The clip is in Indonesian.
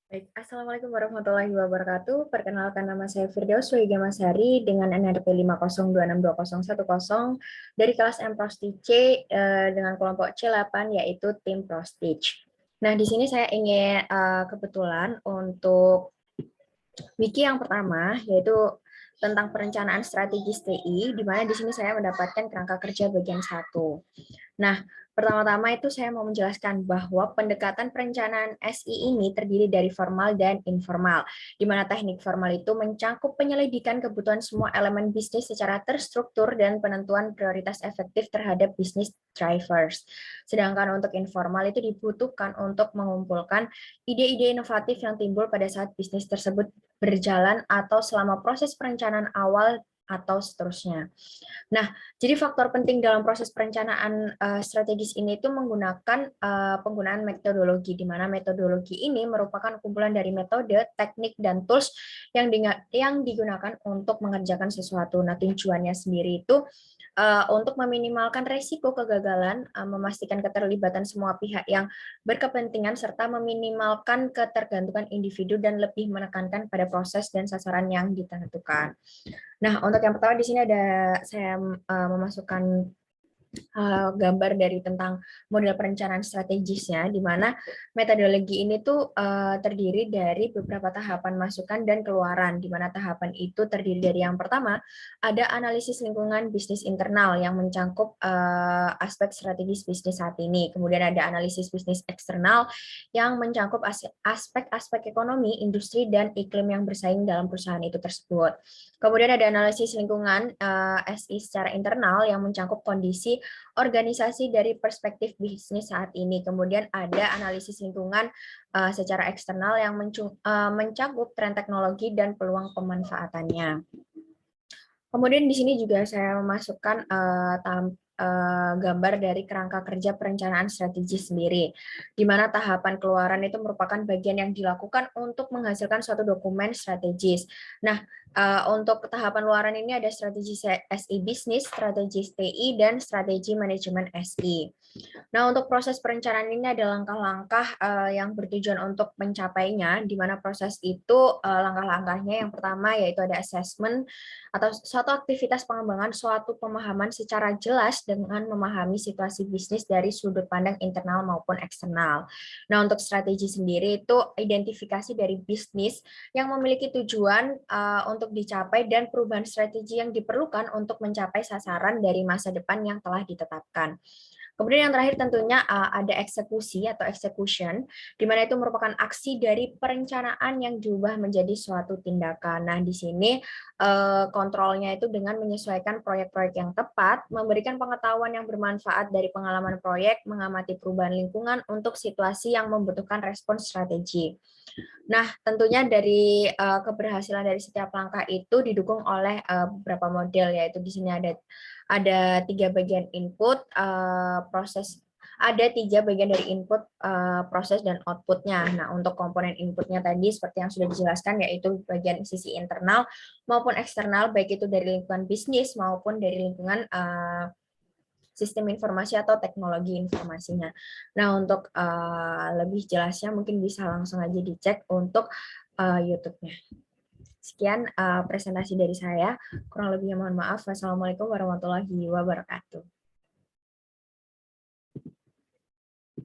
Baik, Assalamualaikum warahmatullahi wabarakatuh. Perkenalkan nama saya Firdaus Wahida Masari dengan NRP 502620010 dari kelas M Prostic C dengan kelompok C8 yaitu tim Prostic. Nah, di sini saya ingin kebetulan untuk wiki yang pertama yaitu tentang perencanaan strategis TI, di mana di sini saya mendapatkan kerangka kerja bagian 1. Nah, pertama-tama itu saya mau menjelaskan bahwa pendekatan perencanaan SI ini terdiri dari formal dan informal, di mana teknik formal itu mencangkup penyelidikan kebutuhan semua elemen bisnis secara terstruktur dan penentuan prioritas efektif terhadap bisnis drivers. Sedangkan untuk informal itu dibutuhkan untuk mengumpulkan ide-ide inovatif yang timbul pada saat bisnis tersebut berjalan atau selama proses perencanaan awal atau seterusnya. Nah, jadi faktor penting dalam proses perencanaan strategis ini itu menggunakan penggunaan metodologi, di mana metodologi ini merupakan kumpulan dari metode, teknik, dan tools yang digunakan untuk mengerjakan sesuatu. Nah, tujuannya sendiri itu untuk meminimalkan resiko kegagalan, memastikan keterlibatan semua pihak yang berkepentingan, serta meminimalkan ketergantungan individu dan lebih menekankan pada proses dan sasaran yang ditentukan. Nah, untuk yang pertama di sini ada saya memasukkan gambar dari tentang model perencanaan strategisnya, di mana metodologi ini tuh terdiri dari beberapa tahapan masukan dan keluaran, di mana tahapan itu terdiri dari yang pertama, ada analisis lingkungan bisnis internal yang mencangkup aspek strategis bisnis saat ini. Kemudian ada analisis bisnis eksternal yang mencangkup aspek-aspek ekonomi, industri, dan iklim yang bersaing dalam perusahaan itu tersebut. Kemudian ada analisis lingkungan SI secara internal yang mencangkup kondisi organisasi dari perspektif bisnis saat ini. Kemudian ada analisis lingkungan secara eksternal yang mencakup tren teknologi dan peluang pemanfaatannya. Kemudian di sini juga saya memasukkan gambar dari kerangka kerja perencanaan strategi sendiri, di mana tahapan keluaran itu merupakan bagian yang dilakukan untuk menghasilkan suatu dokumen strategis. Nah, untuk tahapan luaran ini ada strategi SI bisnis, strategi TI, dan strategi manajemen SI. Nah, untuk proses perencanaan ini ada langkah-langkah yang bertujuan untuk mencapainya, di mana proses itu langkah-langkahnya yang pertama yaitu ada assessment atau suatu aktivitas pengembangan suatu pemahaman secara jelas dengan memahami situasi bisnis dari sudut pandang internal maupun eksternal. Nah, untuk strategi sendiri itu identifikasi dari bisnis yang memiliki tujuan untuk dicapai dan perubahan strategi yang diperlukan untuk mencapai sasaran dari masa depan yang telah ditetapkan. Kemudian yang terakhir tentunya ada eksekusi atau execution, di mana itu merupakan aksi dari perencanaan yang diubah menjadi suatu tindakan. Nah, di sini kontrolnya itu dengan menyesuaikan proyek-proyek yang tepat, memberikan pengetahuan yang bermanfaat dari pengalaman proyek, mengamati perubahan lingkungan untuk situasi yang membutuhkan respons strategi. Nah, tentunya dari keberhasilan dari setiap langkah itu didukung oleh beberapa model, yaitu di sini ada tiga bagian input, proses ada tiga bagian dari input, proses, dan outputnya. Nah, untuk komponen inputnya tadi seperti yang sudah dijelaskan, yaitu bagian sisi internal maupun eksternal, baik itu dari lingkungan bisnis maupun dari lingkungan sistem informasi atau teknologi informasinya. Nah, untuk lebih jelasnya mungkin bisa langsung aja dicek untuk YouTube-nya. Sekian presentasi dari saya. Kurang lebihnya mohon maaf. Wassalamualaikum warahmatullahi wabarakatuh.